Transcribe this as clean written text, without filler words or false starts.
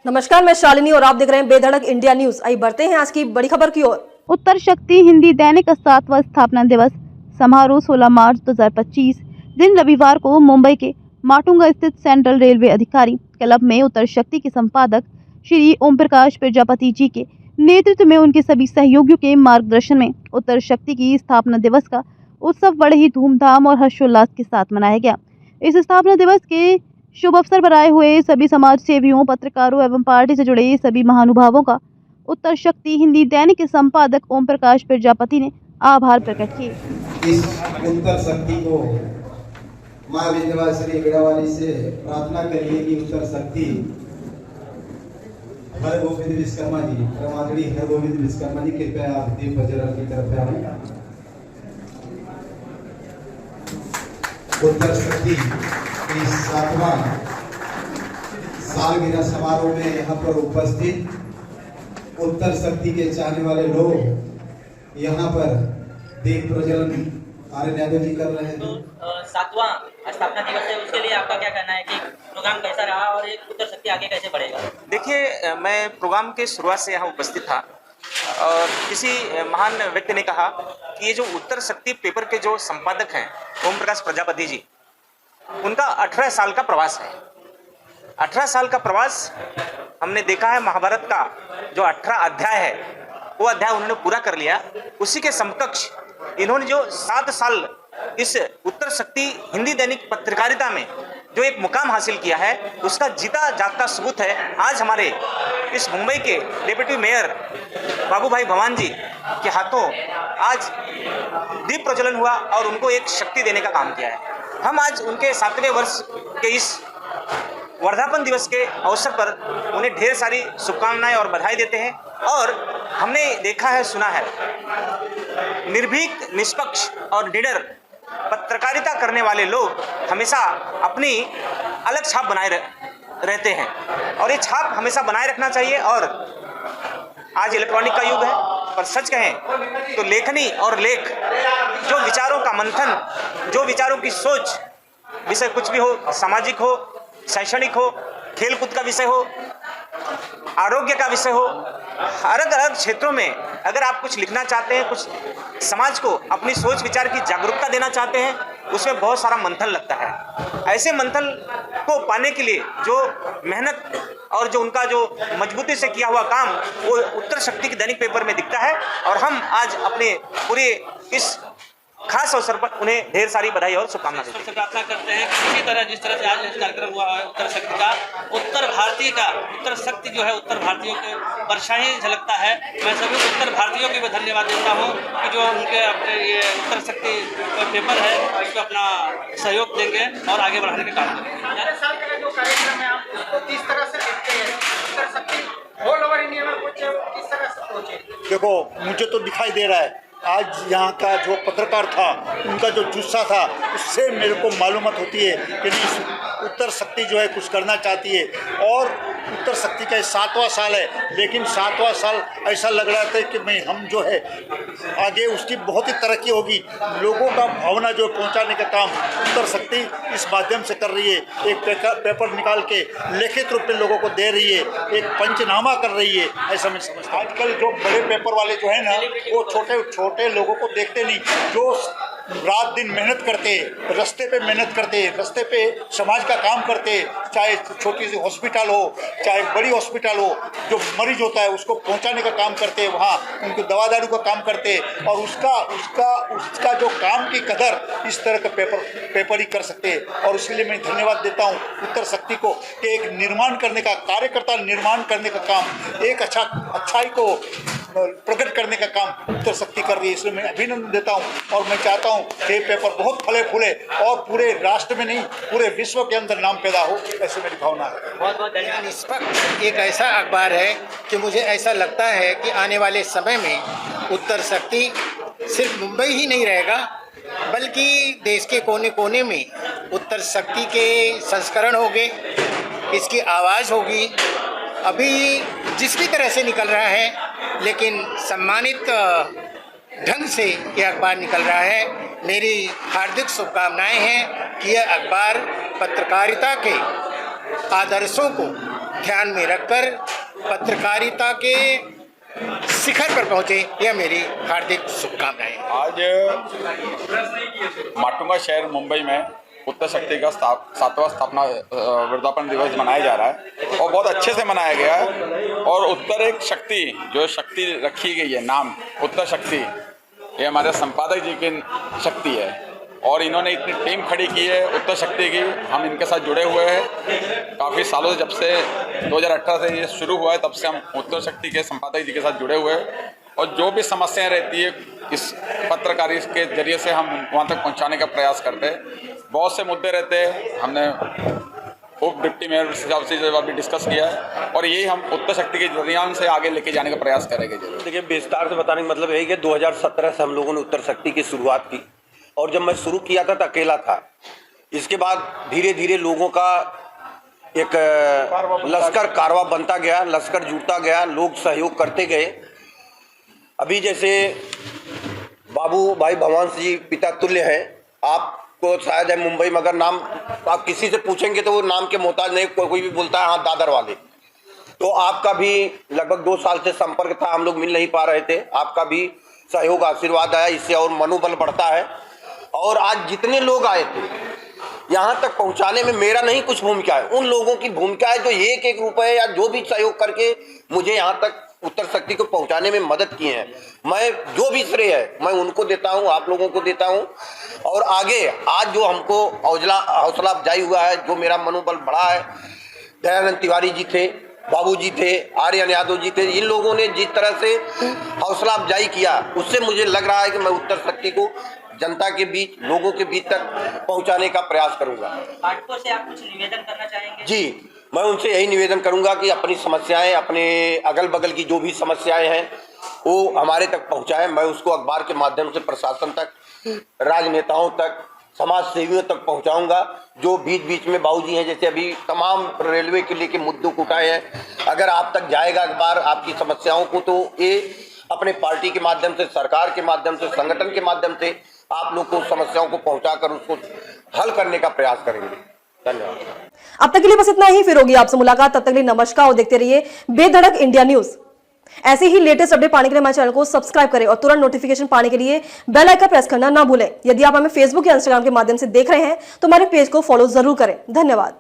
नमस्कार, मैं शालिनी और आप देख रहे हैं बेधड़क इंडिया न्यूज। आइए बढ़ते हैं आज की बड़ी खबर की ओर। उत्तर शक्ति हिंदी दैनिक का 7वां स्थापना दिवस समारोह 16 मार्च 2025 दिन रविवार को मुंबई के माटुंगा स्थित सेंट्रल रेलवे अधिकारी क्लब में उत्तर शक्ति के संपादक श्री ओम प्रकाश प्रजापति जी के नेतृत्व में उनके सभी सहयोगियों के मार्गदर्शन में उत्तर शक्ति की स्थापना दिवस का उत्सव बड़े ही धूमधाम और हर्षोल्लास के साथ मनाया गया। इस स्थापना दिवस के शुभ अवसर पर आए हुए सभी समाज सेवियों, पत्रकारों एवं पार्टी से जुड़े सभी महानुभावों का उत्तर शक्ति हिंदी दैनिक के संपादक ओम प्रकाश प्रजापति ने आभार प्रकट किए। इस उत्तर शक्ति को माँ विंध्यवासिनी वीणावाली से प्रार्थना करिए कि उत्तर शक्ति हर गोविंद विश्वकर्मा जी, परमात्मा हर गोविंद विश्वकर्मा जी, कृपया आप दीप प्रज्वलन की तरफ आए। उत्तर शक्ति की 7वां सालगिरह समारोह में यहाँ पर उपस्थित उत्तर शक्ति के चाहने वाले लोग यहाँ पर दीप प्रज्वलन आर्य यादव जी कर रहे हैं। तो 7वां स्थापना दिवस है, उसके लिए आपका क्या कहना है कि प्रोग्राम कैसा रहा और ये उत्तर शक्ति आगे कैसे बढ़ेगा? देखिए, मैं प्रोग्राम के शुरुआत से यहाँ उपस्थित था और किसी महान व्यक्ति ने कहा कि ये जो उत्तर शक्ति पेपर के जो संपादक हैं ओम प्रकाश प्रजापति जी, उनका 18 साल का प्रवास है। 18 साल का प्रवास हमने देखा है। महाभारत का जो 18 अध्याय है वो अध्याय उन्होंने पूरा कर लिया। उसी के समकक्ष इन्होंने जो 7 साल इस उत्तर शक्ति हिंदी दैनिक पत्रकारिता में जो एक मुकाम हासिल किया है, उसका जीता जागता सबूत है आज हमारे इस मुंबई के डिप्टी मेयर बाबू भाई भवान जी के हाथों आज दीप प्रज्वलन हुआ और उनको एक शक्ति देने का काम किया है। हम आज उनके 7वें वर्ष के इस वर्धापन दिवस के अवसर पर उन्हें ढेर सारी शुभकामनाएं और बधाई देते हैं। और हमने देखा है, सुना है, निर्भीक, निष्पक्ष और निडर पत्रकारिता करने वाले लोग हमेशा अपनी अलग छाप बनाए रहते हैं और ये छाप हमेशा बनाए रखना चाहिए। और आज इलेक्ट्रॉनिक का युग है, पर सच कहें तो लेखनी और लेख, जो विचारों का मंथन, जो विचारों की सोच, विषय कुछ भी हो, सामाजिक हो, शैक्षणिक हो, खेलकूद का विषय हो, आरोग्य का विषय हो, अलग अलग क्षेत्रों में अगर आप कुछ लिखना चाहते हैं, कुछ समाज को अपनी सोच विचार की जागरूकता देना चाहते हैं, उसमें बहुत सारा मंथन लगता है। ऐसे मंथन को पाने के लिए जो मेहनत और जो उनका जो मजबूती से किया हुआ काम वो उत्तर शक्ति के दैनिक पेपर में दिखता है। और हम आज अपने पूरे इस खास अवसर पर उन्हें ढेर सारी बधाई और शुभकामनाएं देते हैं। प्रार्थना करते हैं कि इसी तरह जिस तरह से आज कार्यक्रम हुआ है उत्तर शक्ति का, उत्तर शक्ति जो है उत्तर भारतीयों के परछाई झलकता है। मैं सभी उत्तर भारतीयों को भी धन्यवाद देता हूँ कि जो उनके अपने ये उत्तर शक्ति पेपर है उस पर अपना सहयोग देंगे और आगे बढ़ाने का काम करेंगे। साल का जो कार्यक्रम है आप उसको किस तरह से देखते हैं? उत्तर शक्ति ऑल ओवर इंडिया में पहुंचे, किस तरह से पहुंचे? देखो, मुझे तो दिखाई दे रहा है आज यहाँ का जो पत्रकार था, उनका जो जुस्सा था, उससे मेरे को मालूमात होती है कि नहीं, उत्तर शक्ति जो है कुछ करना चाहती है। और उत्तर शक्ति का 7वां साल है, लेकिन 7वां साल ऐसा लग रहा था कि मैं हम जो है आगे उसकी बहुत ही तरक्की होगी। लोगों का भावना जो पहुंचाने का काम उत्तर शक्ति इस माध्यम से कर रही है। एक पेपर निकाल के लिखित रूप में लोगों को दे रही है, एक पंचनामा कर रही है, ऐसा मैं समझता हूं। आजकल जो बड़े पेपर वाले जो है ना, वो छोटे लोगों को देखते नहीं, जो रात दिन मेहनत करते, रास्ते पे मेहनत करते, रास्ते पे समाज का काम करते, चाहे छोटी सी हॉस्पिटल हो, चाहे बड़ी हॉस्पिटल हो, जो मरीज होता है उसको पहुंचाने का काम करते, वहाँ उनको दवा दारू का काम करते। और उसका जो काम की कदर इस तरह का पेपर ही कर सकते हैं। और उसके लिए मैं धन्यवाद देता हूँ उत्तर शक्ति को कि एक निर्माण करने का, कार्यकर्ता निर्माण करने का काम, एक अच्छाई को प्रकट करने का काम उत्तर शक्ति कर रही है। इसलिए मैं अभिनंदन देता हूँ और मैं चाहता हूँ कि पेपर बहुत फले फूले और पूरे राष्ट्र में नहीं, पूरे विश्व के अंदर नाम पैदा हो, ऐसे मेरी भावना है। बहुत बहुत धन्यवाद। निष्पक्ष एक ऐसा अखबार है कि मुझे ऐसा लगता है कि आने वाले समय में उत्तर शक्ति सिर्फ मुंबई ही नहीं रहेगा, बल्कि देश के कोने कोने में उत्तर शक्ति के संस्करण होंगे, इसकी आवाज़ होगी। अभी जिस भी तरह से निकल रहा है, लेकिन सम्मानित ढंग से यह अखबार निकल रहा है। मेरी हार्दिक शुभकामनाएं हैं कि यह अखबार पत्रकारिता के आदर्शों को ध्यान में रखकर पत्रकारिता के शिखर पर पहुंचे, यह मेरी हार्दिक शुभकामनाएं। आज माटुंगा शहर मुंबई में उत्तर शक्ति का 7वां स्थापना वर्धापन दिवस मनाया जा रहा है और बहुत अच्छे से मनाया गया है। और उत्तर एक शक्ति, जो शक्ति रखी गई है नाम उत्तर शक्ति, ये हमारे संपादक जी की शक्ति है और इन्होंने इतनी टीम खड़ी की है उत्तर शक्ति की। हम इनके साथ जुड़े हुए हैं काफ़ी सालों से, जब से 2018 से ये शुरू हुआ है तब से हम उत्तर शक्ति के संपादक जी के साथ जुड़े हुए हैं। और जो भी समस्याएं रहती है इस पत्रकारी के जरिए से हम वहाँ तक पहुँचाने का प्रयास करते हैं। बहुत से मुद्दे रहते हैं, हमने उप डिप्टी मेयर साहब से अभी डिस्कस किया है और यही हम उत्तर शक्ति के जरिए से आगे लेके जाने का प्रयास करेंगे। देखिए, विस्तार से बताने का मतलब है कि 2017 से हम लोगों ने उत्तर शक्ति की शुरुआत की और जब मैं शुरू किया था तो अकेला था। इसके बाद धीरे धीरे लोगों का एक लश्कर कारवा बनता गया, लश्कर जुड़ता गया, लोग सहयोग करते गए। अभी जैसे बाबू भाई भवान जी पिता तुल्य हैं, आपको शायद है मुंबई में अगर नाम आप किसी से पूछेंगे तो वो नाम के मोहताज नहीं, कोई भी बोलता है हाँ दादर वाले। तो आपका भी लगभग 2 साल से संपर्क था, हम लोग मिल नहीं पा रहे थे, आपका भी सहयोग आशीर्वाद आया, इससे और मनोबल बढ़ता है। और आज जितने लोग आए थे यहाँ तक पहुँचाने में मेरा नहीं कुछ भूमिका है, उन लोगों की भूमिका है जो 1-1 रुपए या जो भी सहयोग करके मुझे यहाँ तक उत्तर शक्ति को पहुँचाने में मदद किए हैं। मैं जो भी श्रेय है मैं उनको देता हूँ, आप लोगों को देता हूँ। और आगे आज जो हमको हौसला अफजाई हुआ है, जो मेरा मनोबल बढ़ा है, दयानंद तिवारी जी थे, बाबू जी थे, आर्यन यादव जी थे, इन लोगों ने जिस तरह से हौसला अफजाई किया उससे मुझे लग रहा है कि मैं उत्तर शक्ति को जनता के बीच, लोगों के बीच तक पहुंचाने का प्रयास करूंगा। पाठकों से आप कुछ निवेदन करना चाहेंगे? जी, मैं उनसे यही निवेदन करूंगा कि अपनी समस्याएं, अपने अगल बगल की जो भी समस्याएं हैं वो हमारे तक पहुंचाएं। मैं उसको अखबार के माध्यम से प्रशासन तक, राजनेताओं तक, समाज सेवियों तक पहुंचाऊंगा। जो बीच बीच में बाबूजी हैं, जैसे अभी तमाम रेलवे के लेके मुद्दों को उठाए हैं, अगर आप तक जाएगा अखबार आपकी समस्याओं को, तो ये अपने पार्टी के माध्यम से, सरकार के माध्यम से, संगठन के माध्यम से आप लोग को समस्याओं को पहुंचाकर उसको हल करने का प्रयास करेंगे। धन्यवाद। अब तक के लिए बस इतना ही, फिर होगी आपसे मुलाकात। तब तक के लिए नमस्कार और देखते रहिए बेधड़क इंडिया न्यूज। ऐसे ही लेटेस्ट अपडेट पाने के लिए हमारे चैनल को सब्सक्राइब करें और तुरंत नोटिफिकेशन पाने के लिए बेल आइकन प्रेस करना ना भूलें। यदि आप हमें फेसबुक या इंस्टाग्राम के माध्यम से देख रहे हैं तो हमारे पेज को फॉलो जरूर करें। धन्यवाद।